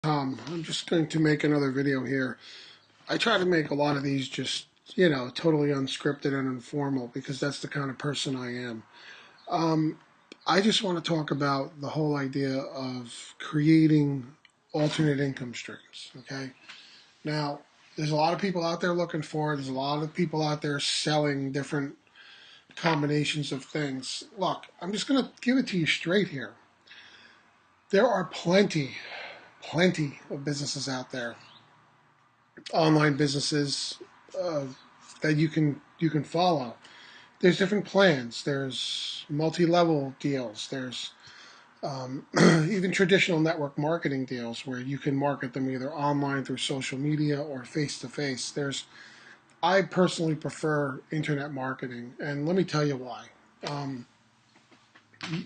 I'm just going to make another video here. I try to make a lot of these just, totally unscripted and informal because that's the kind of person I am. Um, I just want to talk about the whole idea of creating alternate income streams, okay? Now, there's a lot of people out there looking for it. There's a lot of people out there selling different combinations of things. Look, I'm just going to give it to you straight here. There are plenty of businesses out there, online businesses uh, that you can follow. There's different plans. There's multi-level deals. There's even traditional network marketing deals where you can market them either online through social media or face to face. I personally prefer internet marketing, and let me tell you why. Um,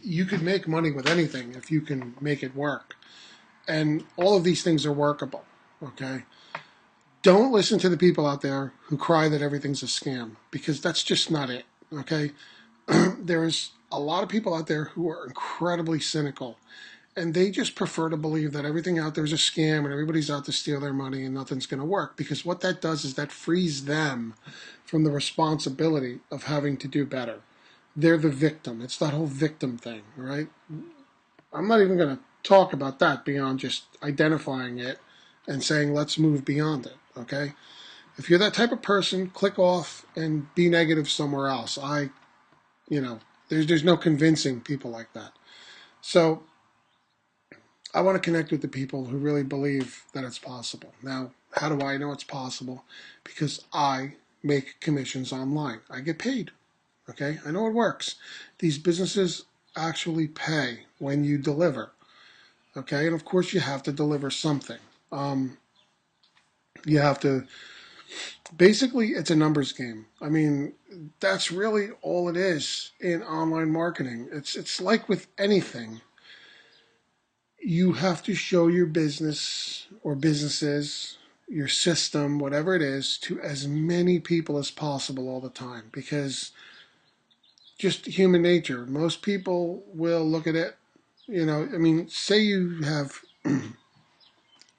you could make money with anything if you can make it work, and all of these things are workable. Okay, don't listen to the people out there who cry that everything's a scam, because that's just not it. Okay, there's a lot of people out there who are incredibly cynical, and they just prefer to believe that everything out there is a scam and everybody's out to steal their money and nothing's going to work, because what that does is that frees them from the responsibility of having to do better. They're the victim. It's that whole victim thing, right? I'm not even going to talk about that beyond just identifying it and saying let's move beyond it. Okay, if you're that type of person, click off and be negative somewhere else. You know, there's no convincing people like that. So I want to connect with the people who really believe that it's possible. Now, how do I know it's possible? Because I make commissions online. I get paid. Okay, I know it works. These businesses actually pay when you deliver. Okay, and of course you have to deliver something. You have to, basically, it's a numbers game. I mean, that's really all it is in online marketing. It's like with anything. You have to show your business or businesses, your system, whatever it is, to as many people as possible all the time, because just human nature. Most people will look at it, I mean, say you have,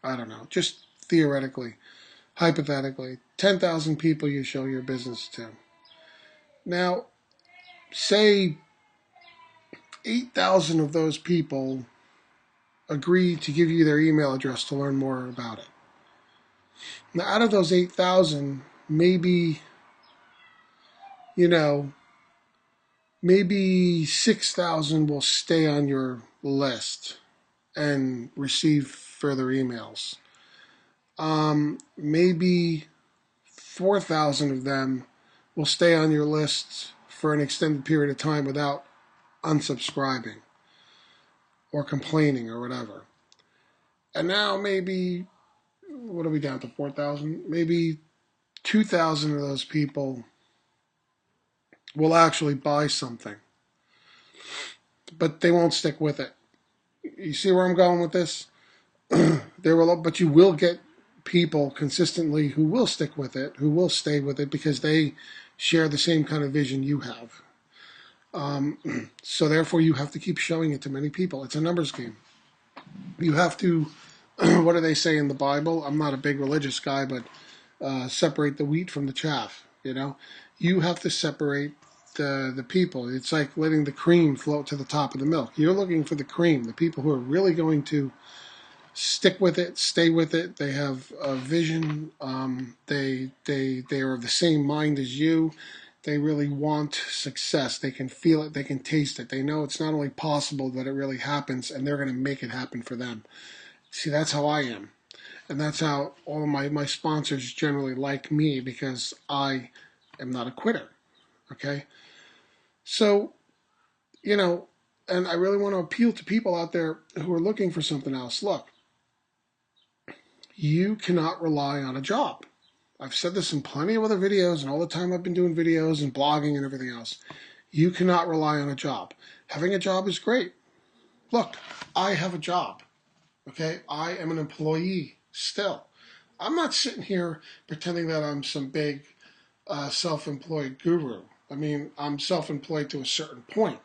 I don't know, just theoretically, hypothetically, 10,000 people you show your business to. Now, say 8,000 of those people agree to give you their email address to learn more about it. Now, out of those 8,000, maybe, you know, maybe 6,000 will stay on your list and receive further emails. Maybe 4,000 of them will stay on your list for an extended period of time without unsubscribing or complaining or whatever. And now maybe, what are we down to, 4,000? Maybe 2,000 of those people will actually buy something, but they won't stick with it. You see where I'm going with this? But you will get people consistently who will stick with it, who will stay with it because they share the same kind of vision you have. So therefore, you have to keep showing it to many people. It's a numbers game. You have to. What do they say in the Bible? I'm not a big religious guy, but separate the wheat from the chaff. You have to separate the people. It's like letting the cream float to the top of the milk. You're looking for the cream, the people who are really going to stick with it, stay with it. They have a vision. They are of the same mind as you. They really want success. They can feel it. They can taste it. They know it's not only possible, that it really happens, and they're going to make it happen for them. See, that's how I am. And that's how all of my sponsors generally like me, because I am not a quitter. Okay? So, and I really want to appeal to people out there who are looking for something else. Look, you cannot rely on a job. I've said this in plenty of other videos and all the time I've been doing videos and blogging and everything else. You cannot rely on a job. Having a job is great. Look, I have a job. Okay? I am an employee still. I'm not sitting here pretending that I'm some big self-employed guru. I mean, I'm self-employed to a certain point.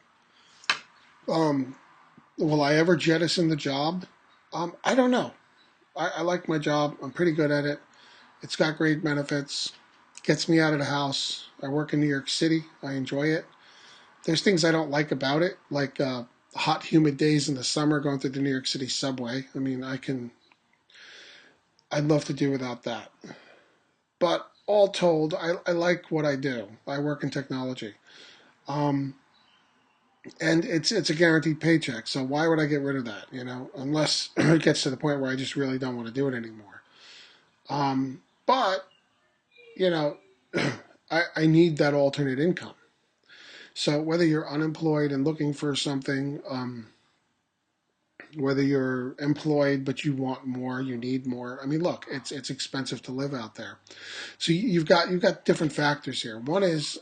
Will I ever jettison the job? I don't know. I like my job. I'm pretty good at it. It's got great benefits. Gets me out of the house. I work in New York City. I enjoy it. There's things I don't like about it, like hot, humid days in the summer going through the New York City subway. I mean, I'd love to do without that. But all told, I like what I do. I work in technology. Um, and it's a guaranteed paycheck. So why would I get rid of that? Unless it gets to the point where I just really don't want to do it anymore. But you know, I need that alternate income. So whether you're unemployed and looking for something, whether you're employed but you want more, you need more. I mean, look, it's expensive to live out there. So you've got different factors here. One is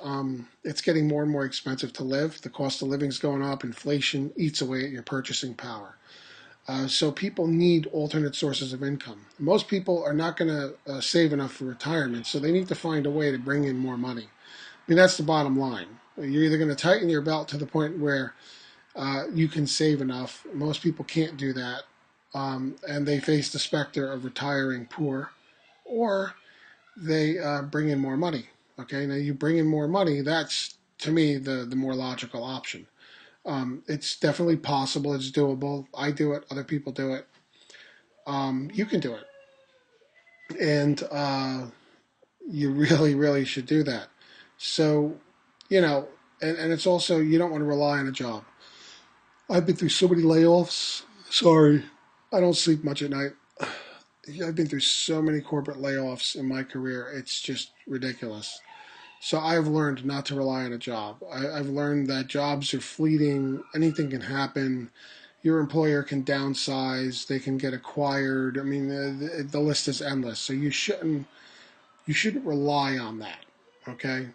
it's getting more and more expensive to live. The cost of living's going up. Inflation eats away at your purchasing power. So people need alternate sources of income. Most people are not going to save enough for retirement, so they need to find a way to bring in more money. I mean, that's the bottom line. You're either going to tighten your belt to the point where you can save enough. Most people can't do that, and they face the specter of retiring poor, or they bring in more money. Okay, now you bring in more money. That's to me the more logical option. It's definitely possible. It's doable. I do it. Other people do it. You can do it, and you really, really should do that. So, you know, and it's also you don't want to rely on a job. I've been through so many layoffs. Sorry, I don't sleep much at night. I've been through so many corporate layoffs in my career. It's just ridiculous. So I've learned not to rely on a job. I've learned that jobs are fleeting. Anything can happen. Your employer can downsize. They can get acquired. I mean, the list is endless. So you shouldn't rely on that. Okay.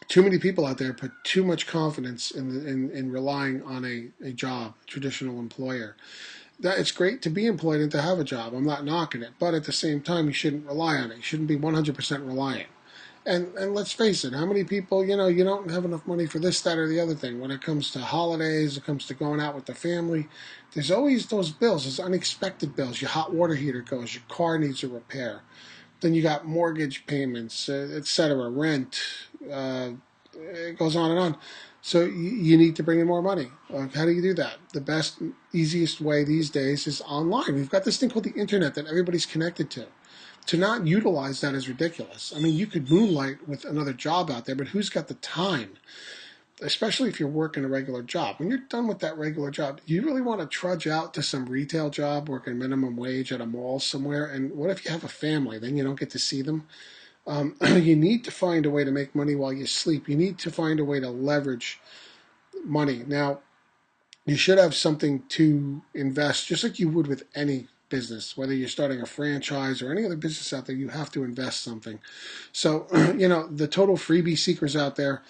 Too many people out there put too much confidence in relying on a job, traditional employer. That it's great to be employed and to have a job. I'm not knocking it, but at the same time, you shouldn't rely on it. You shouldn't be 100% reliant. And let's face it, how many people, you don't have enough money for this, that, or the other thing. When it comes to holidays, it comes to going out with the family, there's always those bills, those unexpected bills. Your hot water heater goes, your car needs a repair. Then you got mortgage payments, etc., rent. Uh, it goes on and on. So you need to bring in more money. How do you do that? The best, easiest way these days is online. We've got this thing called the internet that everybody's connected to. To not utilize that is ridiculous. I mean, you could moonlight with another job out there, but who's got the time? Especially if you're working a regular job. When you're done with that regular job, do you really want to trudge out to some retail job, working minimum wage at a mall somewhere? And what if you have a family? Then you don't get to see them. You need to find a way to make money while you sleep. You need to find a way to leverage money. Now, you should have something to invest, just like you would with any business, whether you're starting a franchise or any other business out there, you have to invest something. So, the total freebie seekers out there,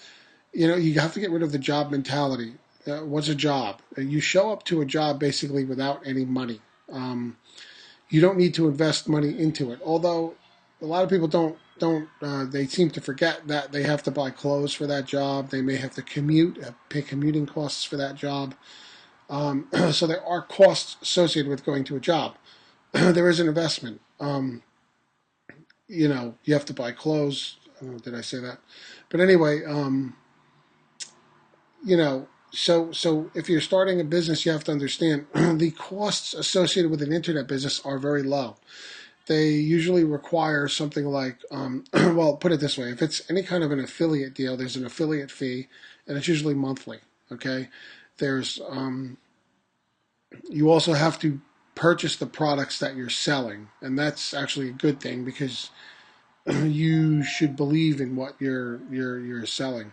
you have to get rid of the job mentality. What's a job? You show up to a job basically without any money. You don't need to invest money into it. Although a lot of people don't they seem to forget that they have to buy clothes for that job. They may have to commute, pay commuting costs for that job. So there are costs associated with going to a job. There is an investment. You have to buy clothes. Did I say that? But anyway, so if you're starting a business, you have to understand the costs associated with an internet business are very low. They usually require something like, well, put it this way: if it's any kind of an affiliate deal, there's an affiliate fee, and it's usually monthly. Okay, there's you also have to purchase the products that you're selling, and that's actually a good thing because you should believe in what you're selling.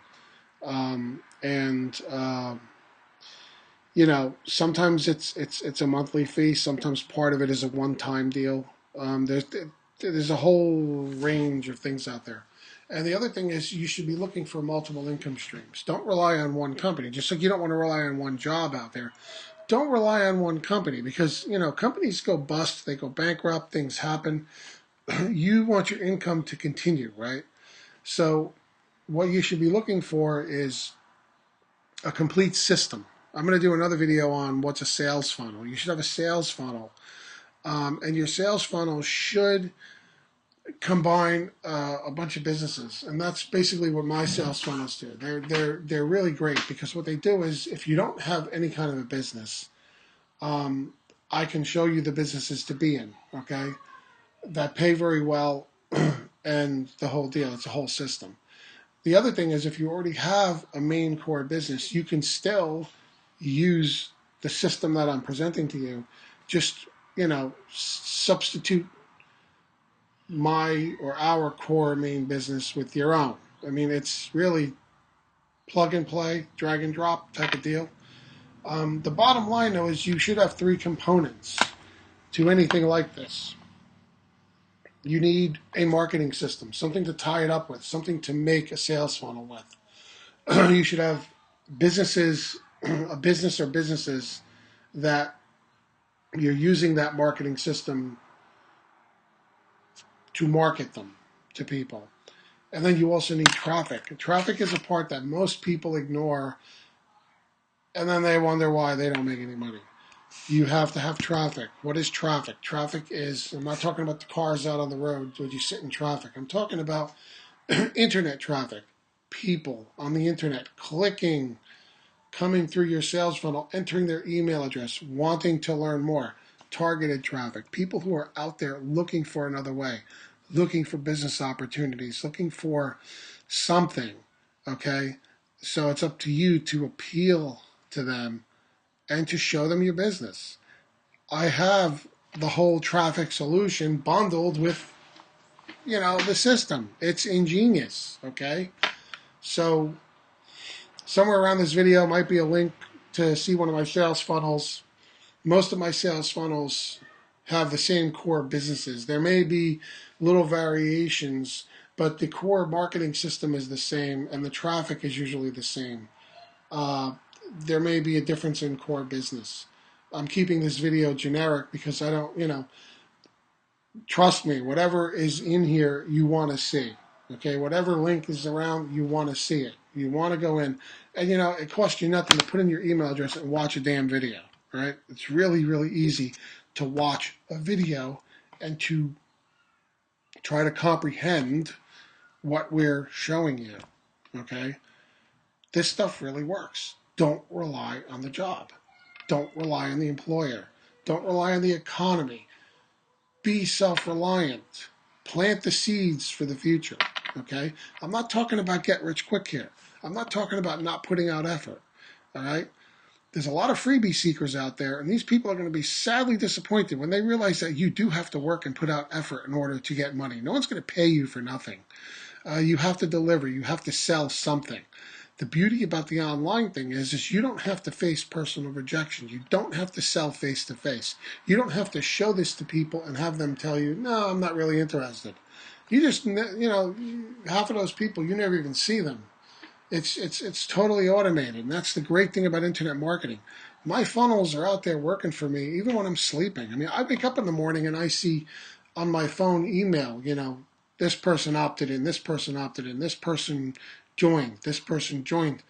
And sometimes it's a monthly fee. Sometimes part of it is a one-time deal. There's a whole range of things out there. And the other thing is you should be looking for multiple income streams. Don't rely on one company. Just like you don't want to rely on one job out there. Don't rely on one company because, companies go bust, they go bankrupt, things happen. You want your income to continue, right? So what you should be looking for is a complete system. I'm going to do another video on what's a sales funnel. You should have a sales funnel. And your sales funnel should combine a bunch of businesses, and that's basically what my sales funnels do. They're really great because what they do is, if you don't have any kind of a business, I can show you the businesses to be in, okay, that pay very well, and the whole deal. It's a whole system. The other thing is, if you already have a main core business, you can still use the system that I'm presenting to you. Just, substitute my or our core main business with your own. I mean, it's really plug and play, drag and drop type of deal. The bottom line, though, is you should have three components to anything like this. You need a marketing system, something to tie it up with, something to make a sales funnel with. You should have businesses, a business or businesses that you're using that marketing system to market them to people. And then you also need traffic. Traffic is a part that most people ignore, and then they wonder why they don't make any money. You have to have traffic. What is traffic? Traffic is, I'm not talking about the cars out on the road where you sit in traffic. I'm talking about internet traffic. People on the internet clicking, coming through your sales funnel, entering their email address, wanting to learn more. Targeted traffic. People who are out there looking for another way, looking for business opportunities, looking for something, okay? So it's up to you to appeal to them and to show them your business. I have the whole traffic solution bundled with, the system. It's ingenious, okay? So somewhere around this video might be a link to see one of my sales funnels. Most of my sales funnels have the same core businesses. There may be little variations, but the core marketing system is the same, and the traffic is usually the same. There may be a difference in core business. I'm keeping this video generic because I don't, trust me, whatever is in here, you want to see. Okay, whatever link is around, you want to see it. You want to go in, and it costs you nothing to put in your email address and watch a damn video, right? It's really, really easy to watch a video and to try to comprehend what we're showing you, okay? This stuff really works. Don't rely on the job. Don't rely on the employer. Don't rely on the economy. Be self-reliant. Plant the seeds for the future, okay? I'm not talking about get rich quick here. I'm not talking about not putting out effort, all right? There's a lot of freebie seekers out there, and these people are going to be sadly disappointed when they realize that you do have to work and put out effort in order to get money. No one's going to pay you for nothing. You have to deliver. You have to sell something. The beauty about the online thing is you don't have to face personal rejection. You don't have to sell face to face. You don't have to show this to people and have them tell you, no, I'm not really interested. You just, half of those people, you never even see them. It's totally automated, and that's the great thing about internet marketing. My funnels are out there working for me even when I'm sleeping. I mean, I wake up in the morning and I see on my phone email, this person opted in, this person opted in, this person joined, this person joined,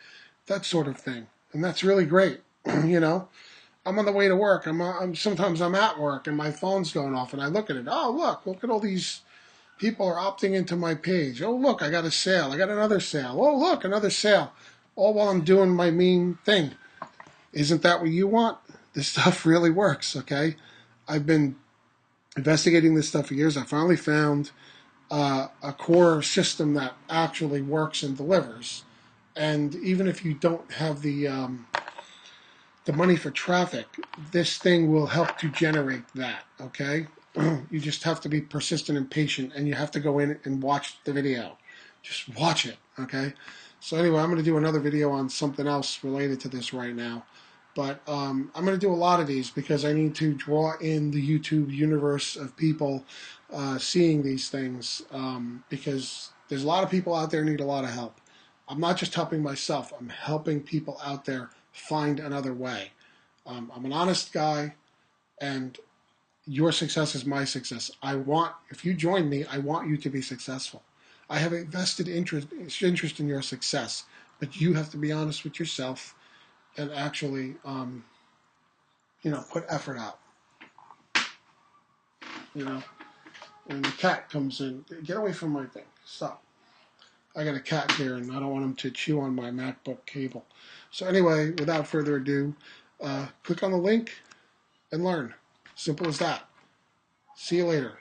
that sort of thing. And that's really great. I'm on the way to work. Sometimes I'm at work and my phone's going off and I look at it. Oh, look at all these people are opting into my page. Oh, look, I got a sale. I got another sale. Oh, look, another sale. All while I'm doing my mean thing. Isn't that what you want? This stuff really works, okay? I've been investigating this stuff for years. I finally found a core system that actually works and delivers. And even if you don't have the money for traffic, this thing will help to generate that, okay? You just have to be persistent and patient, and you have to go in and watch the video. Just watch it, okay? So anyway, I'm going to do another video on something else related to this right now. But I'm going to do a lot of these because I need to draw in the YouTube universe of people seeing these things, because there's a lot of people out there who need a lot of help. I'm not just helping myself. I'm helping people out there find another way. I'm an honest guy, and your success is my success. If you join me, I want you to be successful. I have a vested interest in your success, but you have to be honest with yourself and actually, put effort out. When the cat comes in, get away from my thing. Stop. I got a cat here, and I don't want him to chew on my MacBook cable. So anyway, without further ado, click on the link and learn. Simple as that. See you later.